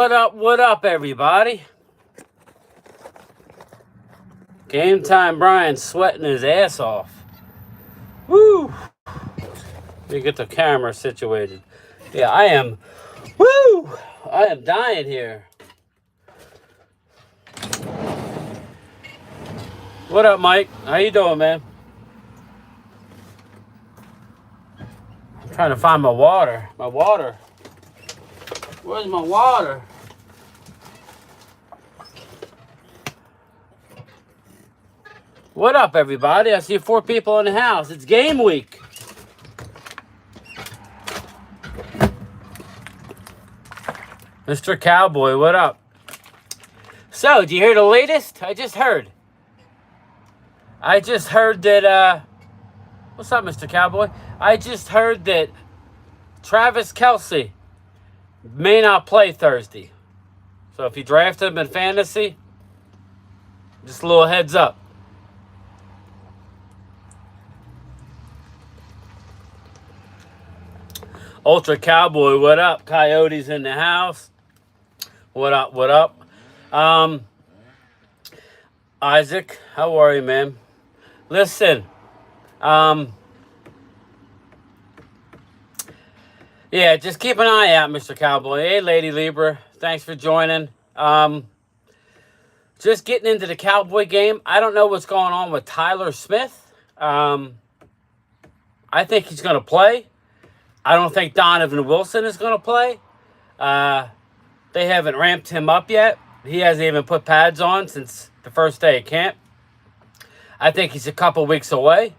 What up, everybody? Game time, Brian's sweating his ass off. Woo! Let me get the camera situated. Yeah, I am, woo! I am dying here. What up, Mike? How you doing, man? I'm trying to find my water. Where's my water? What up, everybody? I see 4 people in the house. It's game week. Mr. Cowboy, what up? So, do you hear the latest? I just heard that, what's up, Mr. Cowboy? I just heard that Travis Kelce may not play Thursday. So if you draft him in fantasy, just a little heads up. Ultra Cowboy, what up? Coyotes in the house. What up? Isaac, how are you, man? Listen, yeah, just keep an eye out, Mr. Cowboy. Hey, Lady Libra, thanks for joining. Just getting into the Cowboy game. I don't know what's going on with Tyler Smith. I think he's going to play. I don't think Donovan Wilson is going to play. They haven't ramped him up yet. He hasn't even put pads on since the first day of camp. I think he's a couple weeks away.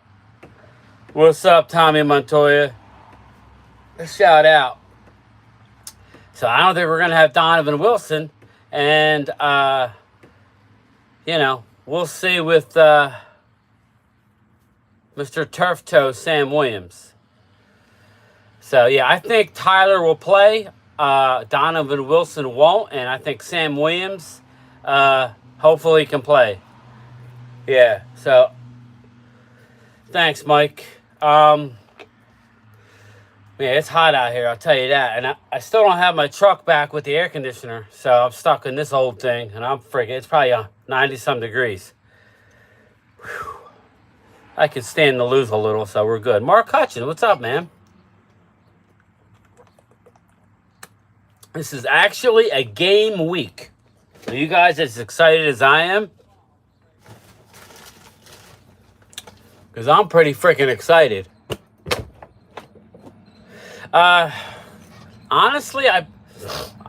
What's up, Tommy Montoya? Shout out. So I don't think we're going to have Donovan Wilson. And, we'll see with Mr. Turf Toe Sam Williams. So, yeah, I think Tyler will play. Donovan Wilson won't. And I think Sam Williams hopefully can play. Yeah, so thanks, Mike. Yeah, it's hot out here, I'll tell you that. And I still don't have my truck back with the air conditioner. So I'm stuck in this old thing. And it's probably 90-some degrees. Whew. I could stand to lose a little, so we're good. Mark Hutchins, what's up, man? This is actually a game week. Are you guys as excited as I am? Because I'm pretty freaking excited. Honestly, I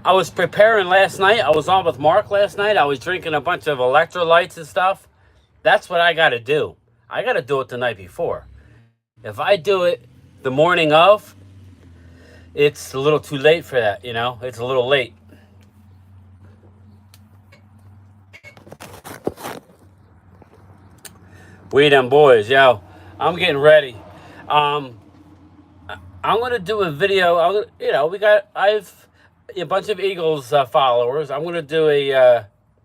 was preparing last night. I was on with Mark last night. I was drinking a bunch of electrolytes and stuff. That's what I got to do. I got to do it the night before. If I do it the morning of, it's a little too late for that, It's a little late. We them boys, yo. I'm getting ready. I'm gonna do a video. I have a bunch of Eagles followers. I'm gonna do I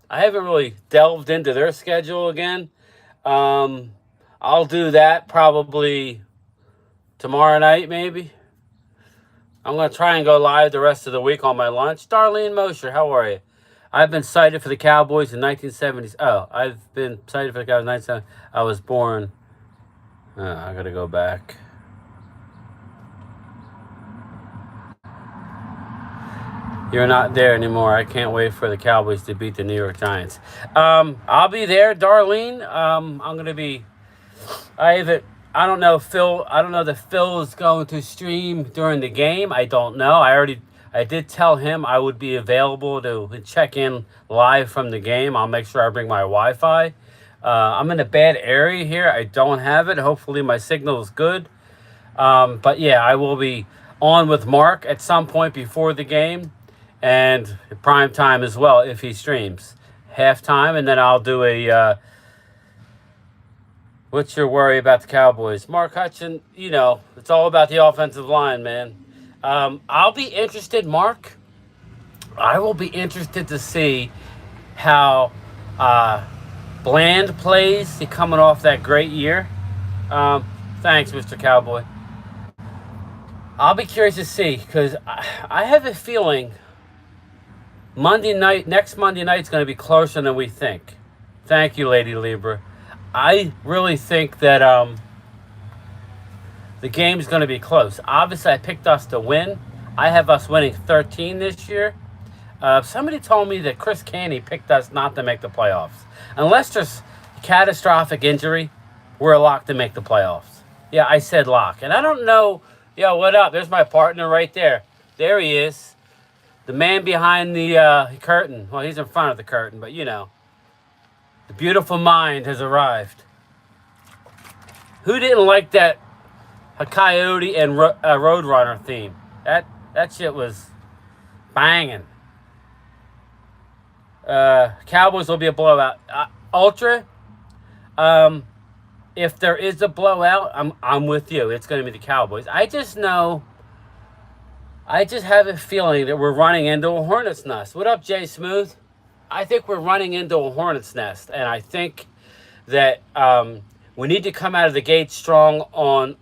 haven't really delved into their schedule again. I'll do that probably tomorrow night, maybe. I'm gonna try and go live the rest of the week on my lunch. Darlene Mosher, how are you? I've been cited for the Cowboys in 1970s. Oh, I've been cited for the Cowboys in 1970s. I was born. I gotta go back. You're not there anymore. I can't wait for the Cowboys to beat the New York Giants. I'll be there, Darlene. I'm gonna be. I don't know Phil. I don't know that Phil is going to stream during the game. I don't know. I did tell him I would be available to check in live from the game. I'll make sure I bring my Wi-Fi. I'm in a bad area here. I don't have it. Hopefully my signal is good. But yeah, I will be on with Mark at some point before the game and prime time as well if he streams. Halftime, and then I'll do what's your worry about the Cowboys? Mark Hutchins, it's all about the offensive line, man. I'll be interested, Mark. I will be interested to see how Bland plays. He's coming off that great year. Thanks, Mr. Cowboy. I'll be curious to see because I have a feeling Next Monday night's going to be closer than we think. Thank you, Lady Libra. I really think that the game's going to be close. Obviously, I picked us to win. I have us winning 13 this year. Somebody told me that Chris Canny picked us not to make the playoffs. Unless there's catastrophic injury, we're locked to make the playoffs. Yeah, I said lock. And I don't know. Yo, what up? There's my partner right there. There he is. The man behind the curtain. Well, he's in front of the curtain, but you know. The beautiful mind has arrived. Who didn't like that Coyote and Roadrunner theme? That shit was banging. Cowboys will be a blowout. Ultra, if there is a blowout, I'm with you. It's going to be the Cowboys. I just have a feeling that we're running into a hornet's nest. What up, Jay Smooth? I think we're running into a hornet's nest, and I think that we need to come out of the gate strong on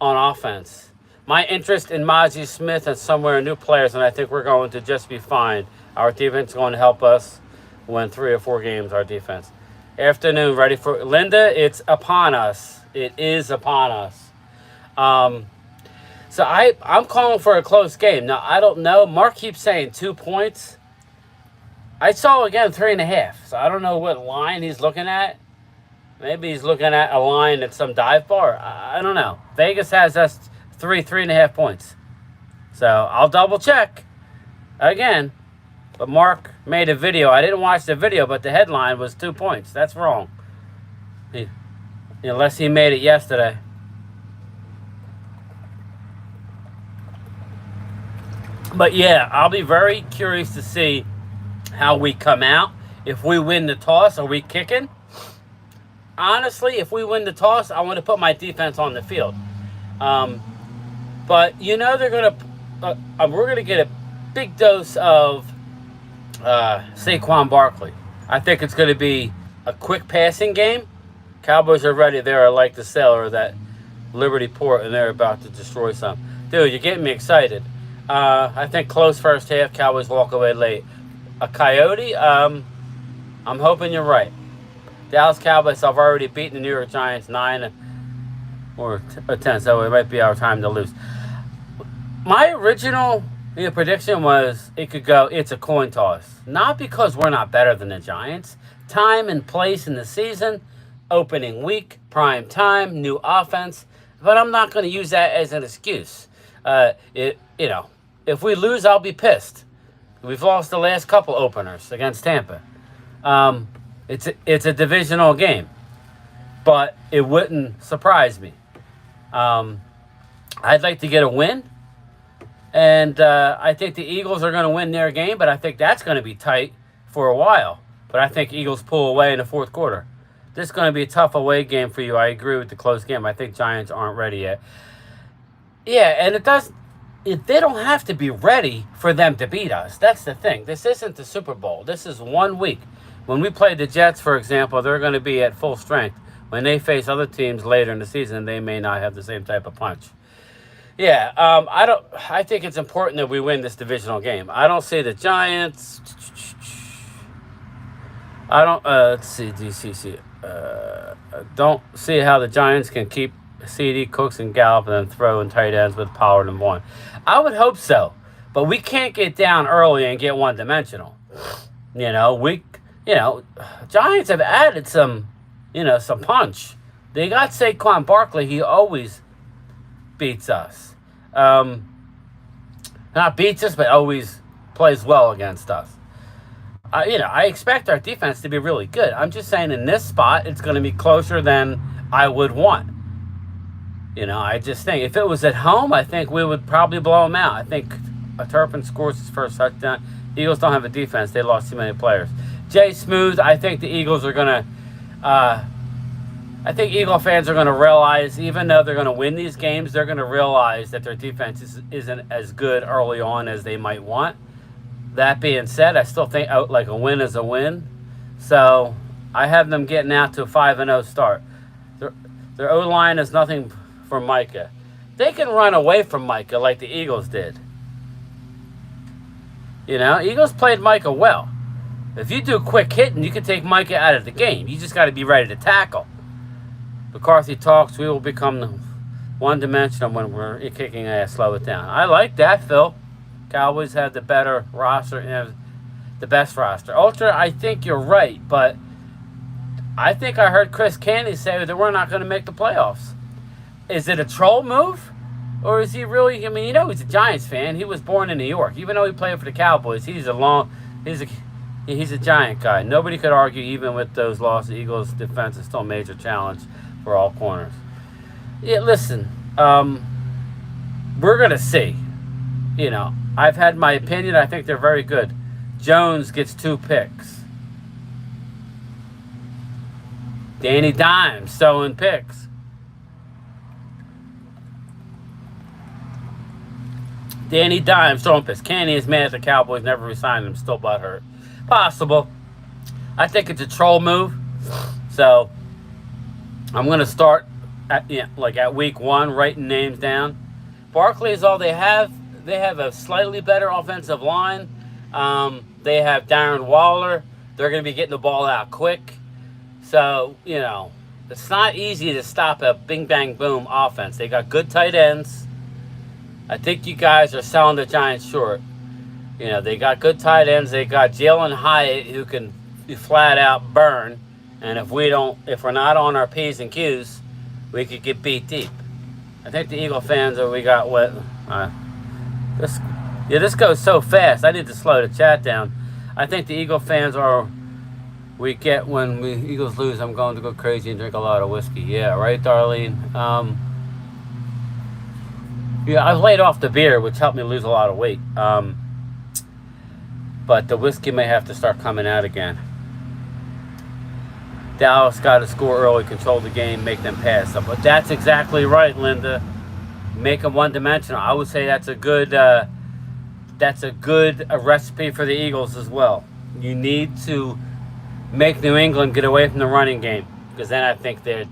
offense. My interest in Mozzie Smith and somewhere new players, and I think we're going to just be fine. Our defense is going to help us win 3 or 4 games, our defense. Afternoon, ready for Linda? It's upon us. It is upon us. So I'm calling for a close game. Now, I don't know. Mark keeps saying 2 points. I saw, again, 3.5. So I don't know what line he's looking at. Maybe he's looking at a line at some dive bar. I don't know. Vegas has us 3.5 points. So I'll double check again. But Mark made a video. I didn't watch the video, but the headline was 2 points. That's wrong. Unless he made it yesterday. But yeah, I'll be very curious to see how we come out. If we win the toss, are we kicking? Honestly, if we win the toss, I want to put my defense on the field. But you know we're gonna get a big dose of Saquon Barkley. I think it's going to be a quick passing game. Cowboys are ready. They're like the sailor that Liberty Port, and they're about to destroy some. Dude, you're getting me excited. I think close first half. Cowboys walk away late. A Coyote. I'm hoping you're right. Dallas Cowboys have already beaten the New York Giants 9 or 10, so it might be our time to lose. My original prediction was it's a coin toss. Not because we're not better than the Giants. Time and place in the season, opening week, prime time, new offense. But I'm not going to use that as an excuse. If we lose, I'll be pissed. We've lost the last couple openers against Tampa. It's a divisional game, but it wouldn't surprise me. I'd like to get a win. And I think the Eagles are going to win their game, but I think that's going to be tight for a while. But I think Eagles pull away in the fourth quarter. This is going to be a tough away game for you. I agree with the close game. I think Giants aren't ready yet. Yeah, and they don't have to be ready for them to beat us. That's the thing. This isn't the Super Bowl. This is 1 week. When we play the Jets, for example, they're going to be at full strength. When they face other teams later in the season, they may not have the same type of punch. Yeah, I think it's important that we win this divisional game. I don't see the Giants. Let's see, DCC. Don't see how the Giants can keep CD, Cooks, and Gallup and then throw in tight ends with Pollard and Vaughn. I would hope so, but we can't get down early and get one-dimensional. Giants have added some punch. They got Saquon Barkley. He always beats us. Not beats us, but always plays well against us. I expect our defense to be really good. I'm just saying in this spot, it's going to be closer than I would want. I just think if it was at home, I think we would probably blow them out. I think Turpin scores his first touchdown. Eagles don't have a defense. They lost too many players. Jay Smooth, I think the Eagles are going to I think Eagle fans are going to realize, even though they're going to win these games, they're going to realize that their defense isn't as good early on as they might want. That being said, I still think a win is a win. So I have them getting out to a 5-0 start. Their O-line is nothing for Micah. They can run away from Micah like the Eagles did. You know, Eagles played Micah well. If you do quick hitting, you can take Micah out of the game. You just got to be ready to tackle. McCarthy talks, we will become one-dimensional when we're kicking ass, slow it down. I like that, Phil. Cowboys have the better roster, the best roster. Ultra, I think you're right, but I think I heard Chris Candy say that we're not going to make the playoffs. Is it a troll move? Or is he really, I mean, you know he's a Giants fan. He was born in New York. Even though he played for the Cowboys, he's a Giant guy. Nobody could argue, even with those losses, the Eagles' defense is still a major challenge for all corners. Yeah, listen, we're going to see. You know, I've had my opinion. I think they're very good. Jones gets 2 picks. Danny Dimes throwing picks. Danny Dimes throwing picks. Candy is mad at the Cowboys. Never resigned him. Still butthurt. Possible. I think it's a troll move. So I'm going to start at week 1 writing names down. Barkley is all they have. They have a slightly better offensive line. They have Darren Waller. They're going to be getting the ball out quick. So, you know, it's not easy to stop a bing, bang, boom offense. They got good tight ends. I think you guys are selling the Giants short. You know, they got good tight ends. They got Jalen Hyatt, who can flat out burn. And if we're not on our P's and Q's, we could get beat deep. I think the Eagle fans this goes so fast. I need to slow the chat down. I think the Eagle fans when Eagles lose, I'm going to go crazy and drink a lot of whiskey. Yeah, right, Darlene? Yeah, I've laid off the beer, which helped me lose a lot of weight. But the whiskey may have to start coming out again. Dallas got to score early, control the game, make them pass. But that's exactly right, Linda. Make them one-dimensional. I would say that's a good recipe for the Eagles as well. You need to make New England get away from the running game, because then I think they're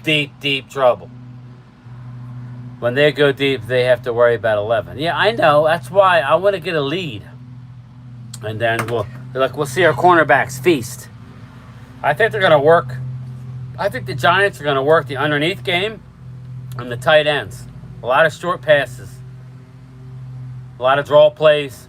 deep, deep trouble. When they go deep, they have to worry about 11. Yeah, I know. That's why I want to get a lead. And then we'll see our cornerbacks feast. I think they're going to work. I think the Giants are going to work the underneath game and the tight ends. A lot of short passes. A lot of draw plays.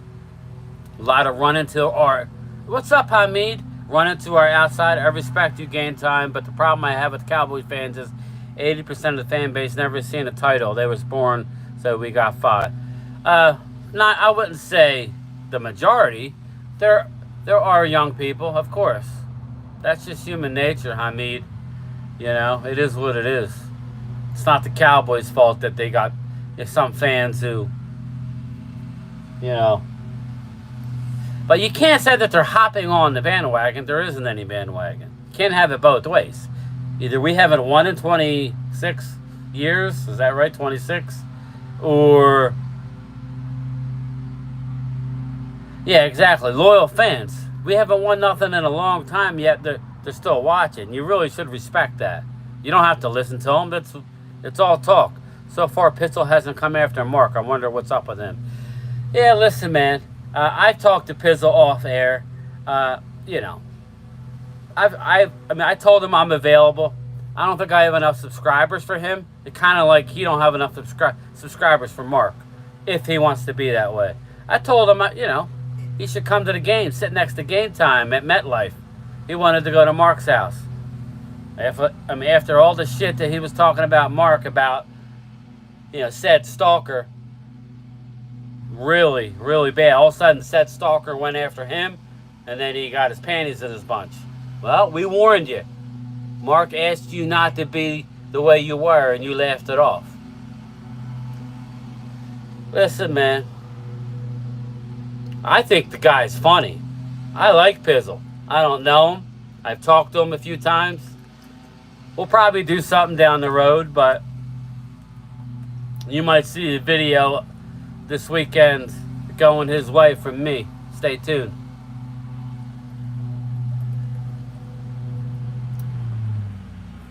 A lot of run into our... What's up, Hamid? Run into our outside. I respect you, gain time. But the problem I have with Cowboys fans is 80% of the fan base never seen a title. They was born, so we got 5. I wouldn't say the majority. There are young people, of course. That's just human nature, Hamid. You know, it is what it is. It's not the Cowboys' fault that they got some fans who, you know. But you can't say that they're hopping on the bandwagon. There isn't any bandwagon. You can't have it both ways. Either we haven't won in 26 years, is that right, 26? Or, yeah, exactly, loyal fans. We haven't won nothing in a long time yet. They're still watching. You really should respect that. You don't have to listen to them. It's all talk. So far, Pitzel hasn't come after Mark. I wonder what's up with him. Yeah, listen, man. I talked to Pizzle off air. You know, I told him I'm available. I don't think I have enough subscribers for him. It's kind of like he don't have enough subscribers for Mark, if he wants to be that way. I told him, you know, he should come to the game, sit next to Game Time at MetLife. He wanted to go to Mark's house. After all the shit that he was talking about Mark about, you know, said stalker, really, really bad. All of a sudden, said stalker went after him, and then he got his panties in his bunch. Well, we warned you. Mark asked you not to be the way you were, and you laughed it off. Listen, man. I think the guy's funny. I like Pizzle. I don't know him. I've talked to him a few times. We'll probably do something down the road, but you might see a video this weekend going his way from me. Stay tuned.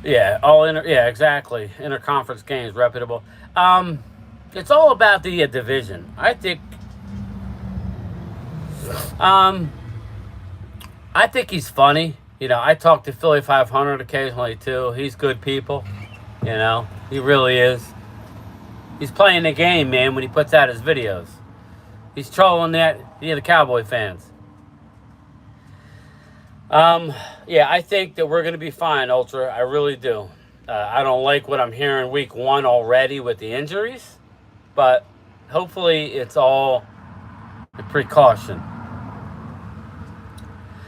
Yeah, exactly. Interconference games, reputable. It's all about the division. I think Um, I think he's funny. You know, I talk to Philly 500 occasionally too. He's good people. You know, he really is. He's playing the game, man, when he puts out his videos. He's trolling the Cowboy fans. Yeah, I think that we're going to be fine, Ultra. I really do. I don't like what I'm hearing week 1 already with the injuries, but hopefully it's all a precaution.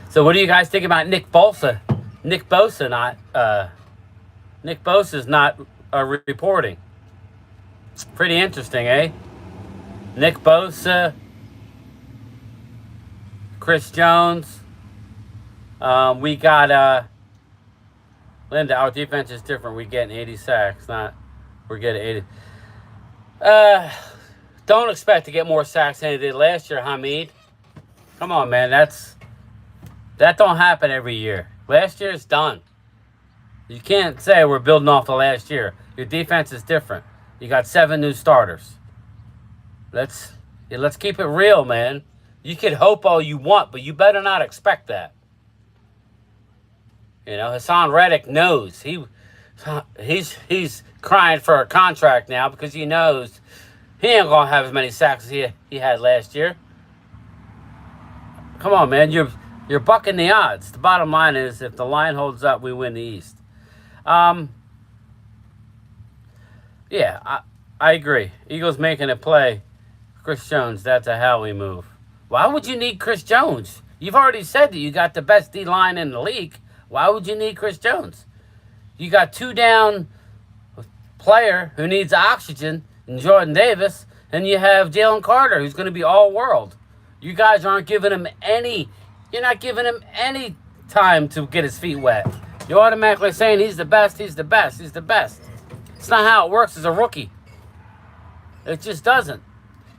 So what do you guys think about Nick Bosa? Nick Bosa's not reporting. Pretty interesting, eh? Nick Bosa, Chris Jones. We got Linda. Our defense is different. We getting 80 sacks, we're getting 80. Don't expect to get more sacks than they did last year, Hamid. Come on, man. That don't happen every year. Last year's done. You can't say we're building off of last year. Your defense is different. You got 7 new starters. Let's keep it real, man. You can hope all you want, but you better not expect that. You know, Hassan Reddick knows he's crying for a contract now because he knows he ain't gonna have as many sacks as he had last year. Come on, man, you're bucking the odds. The bottom line is, if the line holds up, we win the East. Yeah, I agree. Eagles making a play. Chris Jones, that's a Howie move. Why would you need Chris Jones? You've already said that you got the best D-line in the league. Why would you need Chris Jones? You got 2 down player who needs oxygen in Jordan Davis, and you have Jalen Carter, who's going to be all-world. You guys aren't giving him you're not giving him any time to get his feet wet. You're automatically saying he's the best, he's the best, he's the best. It's not how it works as a rookie. It just doesn't.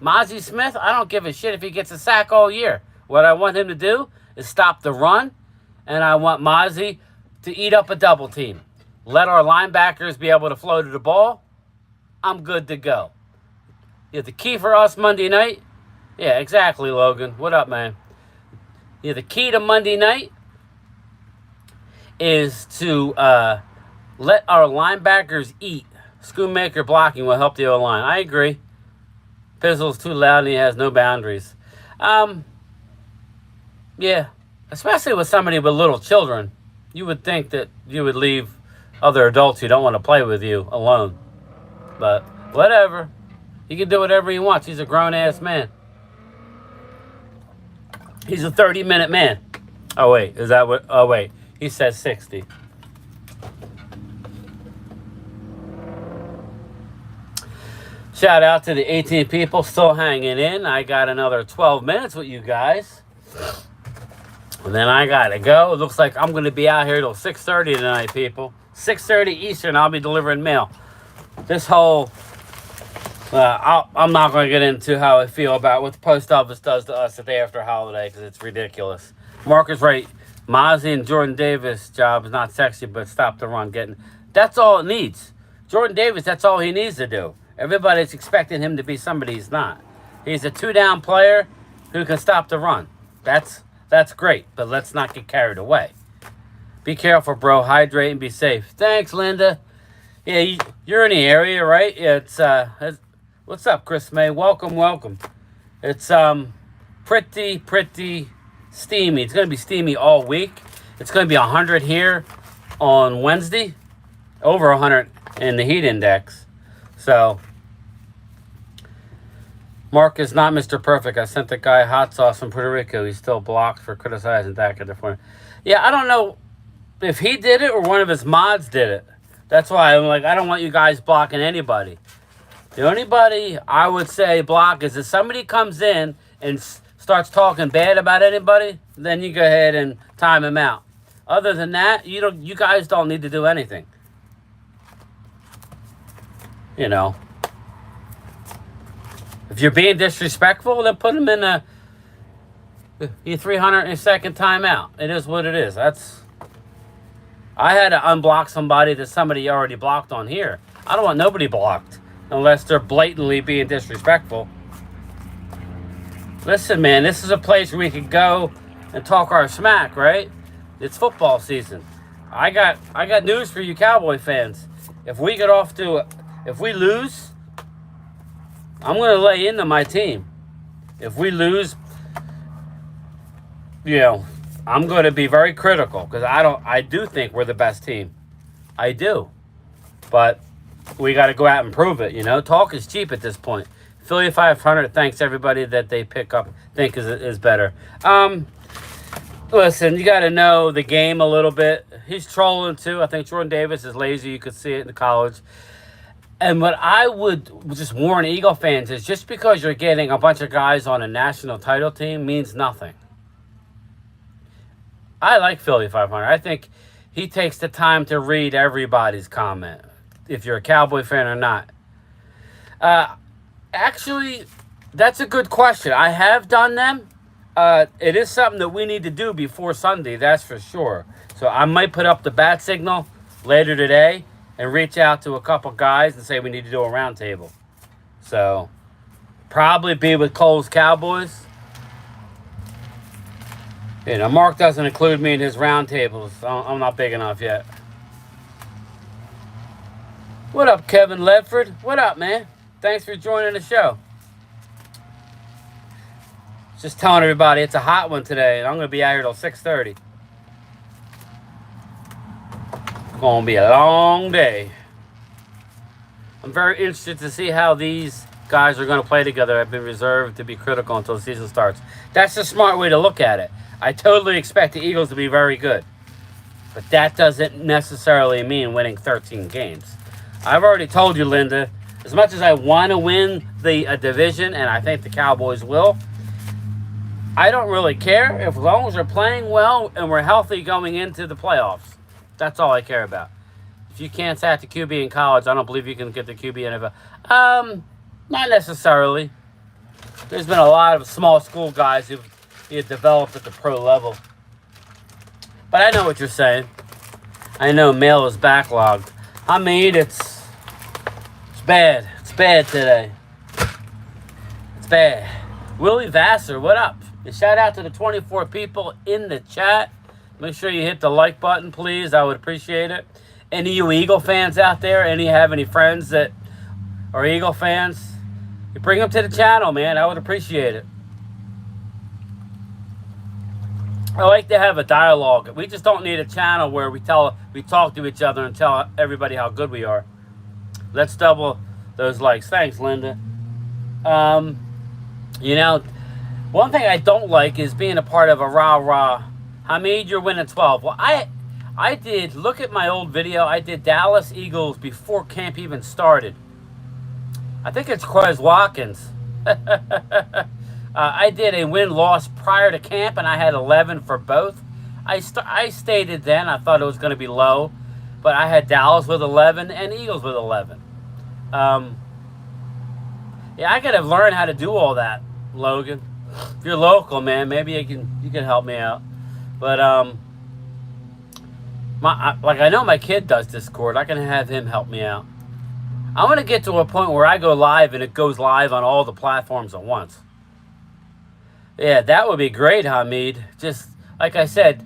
Mozzie Smith, I don't give a shit if he gets a sack all year. What I want him to do is stop the run, and I want Mozzie to eat up a double team. Let our linebackers be able to flow to the ball. I'm good to go. Yeah, the key for us Monday night. Yeah, exactly, Logan. What up, man? Yeah, the key to Monday night is to let our linebackers eat. Schoonmaker blocking will help the O-line. I agree. Pizzle's too loud and he has no boundaries. Yeah, especially with somebody with little children. You would think that you would leave other adults who don't want to play with you alone. But whatever. He can do whatever he wants. He's a grown-ass man. He's a 30-minute man. Oh, wait. Is that what? Oh, wait. He says 60. Shout out to the 18 people still hanging in. I got another 12 minutes with you guys. And then I got to go. It looks like I'm going to be out here till 6:30 tonight, people. 6:30 Eastern, I'll be delivering mail. This whole... I'm not going to get into how I feel about what the post office does to us the day after holiday, because it's ridiculous. Mark is right. Mozzie and Jordan Davis' job is not sexy, but stop the run. That's all it needs. Jordan Davis, that's all he needs to do. Everybody's expecting him to be somebody he's not. He's a 2-down player who can stop the run. That's great, but let's not get carried away. Be careful, bro. Hydrate and be safe. Thanks, Linda. Yeah, you're in the area, right? Yeah, it's what's up, Chris May? Welcome. It's pretty steamy. It's going to be steamy all week. It's going to be 100 here on Wednesday. Over 100 in the heat index. So, Mark is not Mr. Perfect. I sent the guy hot sauce from Puerto Rico. He's still blocked for criticizing Dak at the point. Yeah, I don't know if he did it or one of his mods did it. That's why I'm like, I don't want you guys blocking anybody. The only body I would say block is if somebody comes in and starts talking bad about anybody, then you go ahead and time him out. Other than that, you guys don't need to do anything. You know. If you're being disrespectful, then put him in your 302nd timeout. It is what it is. I had to unblock somebody that somebody already blocked on here. I don't want nobody blocked unless they're blatantly being disrespectful. Listen, man, this is a place where we could go and talk our smack, right? It's football season. I got news for you Cowboy fans. If we get off to if we lose, I'm gonna lay into my team. If we lose, you know, I'm gonna be very critical because I do think we're the best team. I do. But we got to go out and prove it. Talk is cheap at this point. Philly 500 thanks everybody that they pick up, think is better. Listen, you got to know the game a little bit. He's trolling too. I think Jordan Davis is lazy. You could see it in the college. And what I would just warn Eagle fans is just because you're getting a bunch of guys on a national title team means nothing. I like Philly 500. I think he takes the time to read everybody's comment, if you're a Cowboy fan or not. Actually, that's a good question. I have done them. It is something that we need to do before Sunday, that's for sure. So I might put up the bat signal later today and reach out to a couple guys and say we need to do a roundtable. So probably be with Cole's Cowboys. Mark doesn't include me in his roundtables. I'm not big enough yet. What up, Kevin Ledford? What up, man? Thanks for joining the show. Just telling everybody it's a hot one today, and I'm going to be out here till 6:30. It's going to be a long day. I'm very interested to see how these guys are going to play together. I've been reserved to be critical until the season starts. That's the smart way to look at it. I totally expect the Eagles to be very good. But that doesn't necessarily mean winning 13 games. I've already told you, Linda, as much as I want to win the division, and I think the Cowboys will, I don't really care as long as we're playing well and we're healthy going into the playoffs. That's all I care about. If you can't sack the QB in college, I don't believe you can get the QB in NFL. Not necessarily. There's been a lot of small school guys who've developed at the pro level. But I know what you're saying. I know mail is backlogged. I mean, it's bad. It's bad today. It's bad. Willie Vassar, what up? And shout out to the 24 people in the chat. Make sure you hit the like button, please. I would appreciate it. Any of you Eagle fans out there? Have any friends that are Eagle fans? You bring them to the channel, man. I would appreciate it. I like to have a dialogue. We just don't need a channel where we talk to each other and tell everybody how good we are. Let's double those likes. Thanks, Linda. One thing I don't like is being a part of a rah-rah. Hamid, you're winning 12. Well, I did, look at my old video. I did Dallas Eagles before camp even started. I think it's Quez Watkins. I did a win-loss prior to camp, and I had 11 for both. I stated then I thought it was going to be low, but I had Dallas with 11 and Eagles with 11. I got to learn how to do all that, Logan. If you're local, man, maybe you can help me out. But I know my kid does Discord. I can have him help me out. I want to get to a point where I go live and it goes live on all the platforms at once. Yeah, that would be great, Hamid. Just like I said,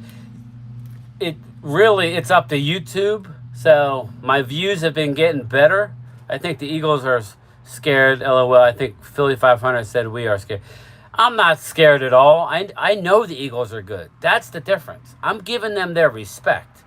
it's up to YouTube. So my views have been getting better. I think the Eagles are scared. LOL. I think Philly 500 said we are scared. I'm not scared at all. I know the Eagles are good. That's the difference. I'm giving them their respect.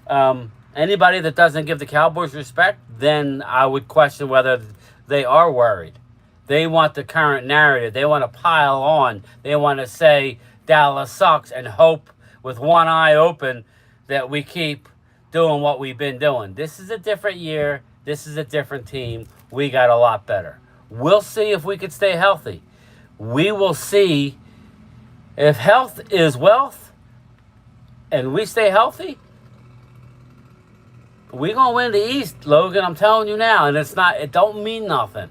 Anybody that doesn't give the Cowboys respect, then I would question whether they are worried. They want the current narrative. They want to pile on. They want to say Dallas sucks and hope with one eye open that we keep doing what we've been doing. This is a different year. This is a different team. We got a lot better. We'll see if we can stay healthy. We will see if health is wealth and we stay healthy. We're going to win the East, Logan. I'm telling you now. And it don't mean nothing.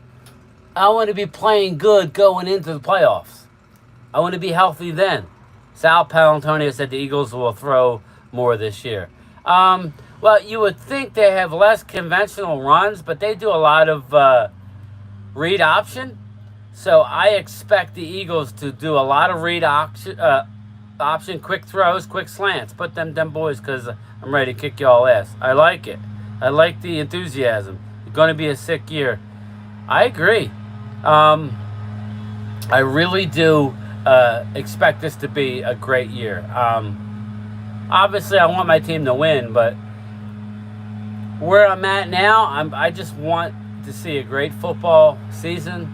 I want to be playing good going into the playoffs. I want to be healthy then. Sal Palantonio said the Eagles will throw more this year. Well, you would think they have less conventional runs, but they do a lot of read option. So I expect the Eagles to do a lot of read option, quick throws, quick slants. Put them boys because I'm ready to kick y'all ass. I like it. I like the enthusiasm. It's going to be a sick year. I agree. I really do expect this to be a great year. Obviously, I want my team to win, but where I'm at now, I just want to see a great football season.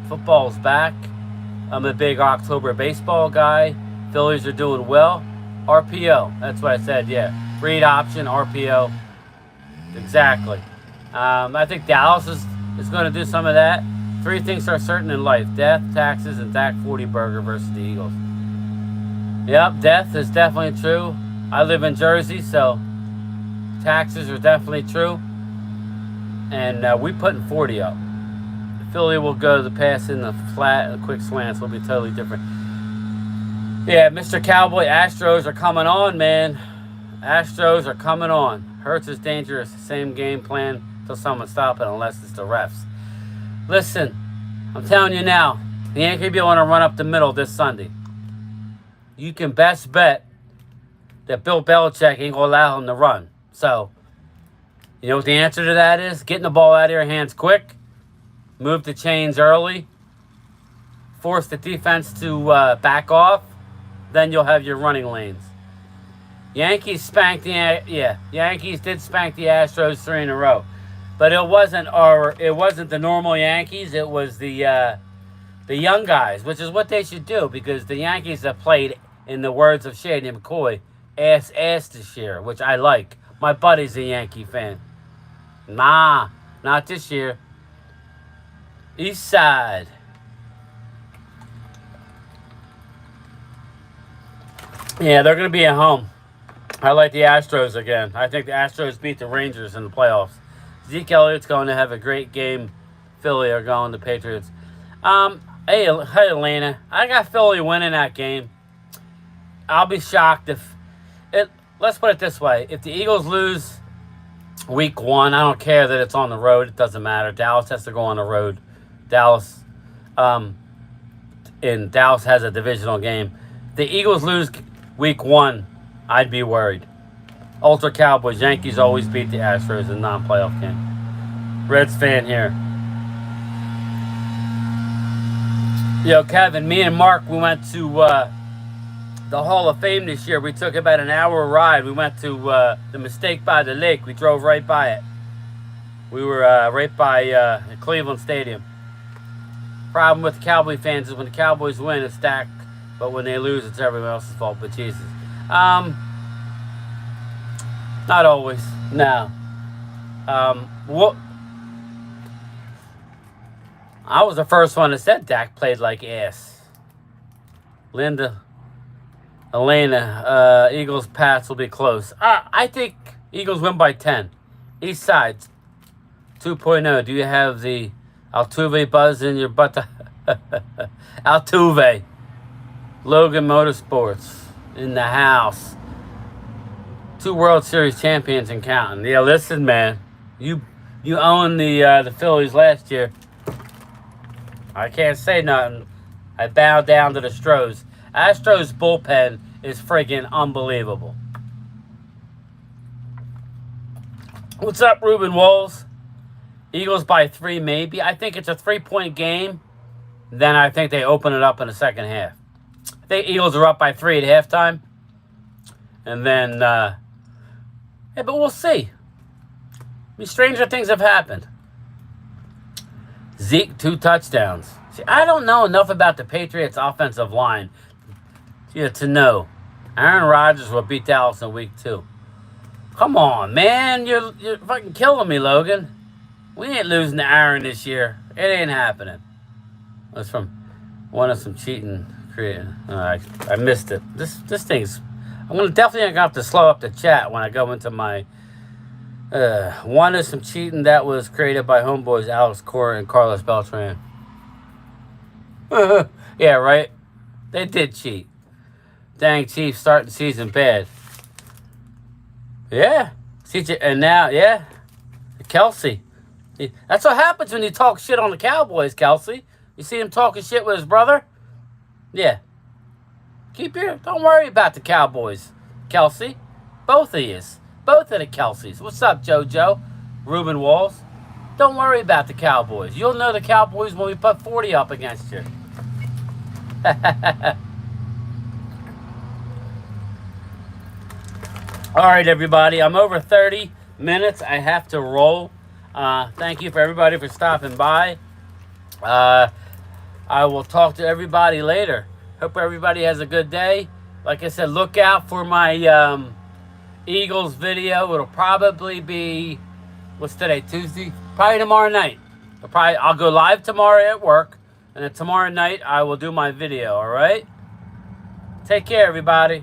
Football's back. I'm a big October baseball guy. Phillies are doing well. RPO. That's what I said, yeah. Read option, RPO. Exactly. I think Dallas is going to do some of that. 3 things are certain in life: death, taxes, and Dak 40 burger versus the Eagles. Yep, death is definitely true. I live in Jersey, so taxes are definitely true. And we putting 40 up. Philly will go to the pass in the flat and the quick slants will be totally different. Yeah, Mr. Cowboy, Astros are coming on, man. Astros are coming on. Hurts is dangerous. Same game plan until someone stop it, unless it's the refs. Listen, I'm telling you now, the Yankees will be able to run up the middle this Sunday. You can best bet that Bill Belichick ain't going to allow him to run. So, you know what the answer to that is? Getting the ball out of your hands quick, move the chains early, force the defense to back off, then you'll have your running lanes. Yankees spanked Yankees did spank the Astros 3 in a row. But it wasn't the normal Yankees, it was the young guys, which is what they should do, because the Yankees have played, in the words of Shady McCoy, ass this year, which I like. My buddy's a Yankee fan. Nah, not this year. East Side. Yeah, they're going to be at home. I like the Astros again. I think the Astros beat the Rangers in the playoffs. Zeke Elliott's going to have a great game. Philly are going to Patriots. Hey, Atlanta. I got Philly winning that game. I'll be shocked if it. Let's put it this way: if the Eagles lose week 1, I don't care that it's on the road. It doesn't matter. Dallas has to go on the road. Dallas has a divisional game. If the Eagles lose week 1, I'd be worried. Ultra Cowboys. Yankees always beat the Astros in non-playoff game. Reds fan here. Yo, Kevin, me and Mark, we went to the Hall of Fame this year. We took about an hour ride. We went to the Mistake by the Lake. We drove right by it. We were right by Cleveland Stadium. Problem with the Cowboy fans is when the Cowboys win, it's Dak. But when they lose, it's everyone else's fault but Jesus. Not always. No. What? I was the first one that said Dak played like ass. Elena, Eagles Pats will be close. I think Eagles win by 10. East Side 2.0. Do you have the Altuve buzz in your butt? Altuve. Logan Motorsports in the house. 2 World Series champions and counting. Yeah, listen, man. You owned the Phillies last year. I can't say nothing. I bow down to the Astros. Astros bullpen is friggin' unbelievable. What's up, Ruben Walls? Eagles by 3, maybe. I think it's a 3-point game. Then I think they open it up in the second half. I think Eagles are up by 3 at halftime. And then, yeah, but we'll see. I mean, stranger things have happened. Zeke, 2 touchdowns. See, I don't know enough about the Patriots' offensive line to know. Aaron Rodgers will beat Dallas in week 2. Come on, man. You're fucking killing me, Logan. We ain't losing to Aaron this year. It ain't happening. That's from one of some cheating creating. I missed it. This thing's... I'm definitely gonna have to slow up the chat when I go into my... one is some cheating that was created by homeboys Alex Cora and Carlos Beltran. Yeah, right? They did cheat. Dang, Chiefs starting the season bad. Yeah. CJ, and now, yeah. Kelsey. That's what happens when you talk shit on the Cowboys, Kelsey. You see him talking shit with his brother? Yeah. Don't worry about the Cowboys, Kelsey. Both of yous. Both of the Kelseys. What's up, JoJo? Ruben Walls. Don't worry about the Cowboys. You'll know the Cowboys when we put 40 up against you. All right, everybody. I'm over 30 minutes. I have to roll. Thank you for everybody for stopping by. I will talk to everybody later. Hope everybody has a good day. Like I said, look out for my Eagles video. It'll probably be, what's today, Tuesday? Probably tomorrow night. I'll go live tomorrow at work, and then tomorrow night I will do my video, all right? Take care, everybody.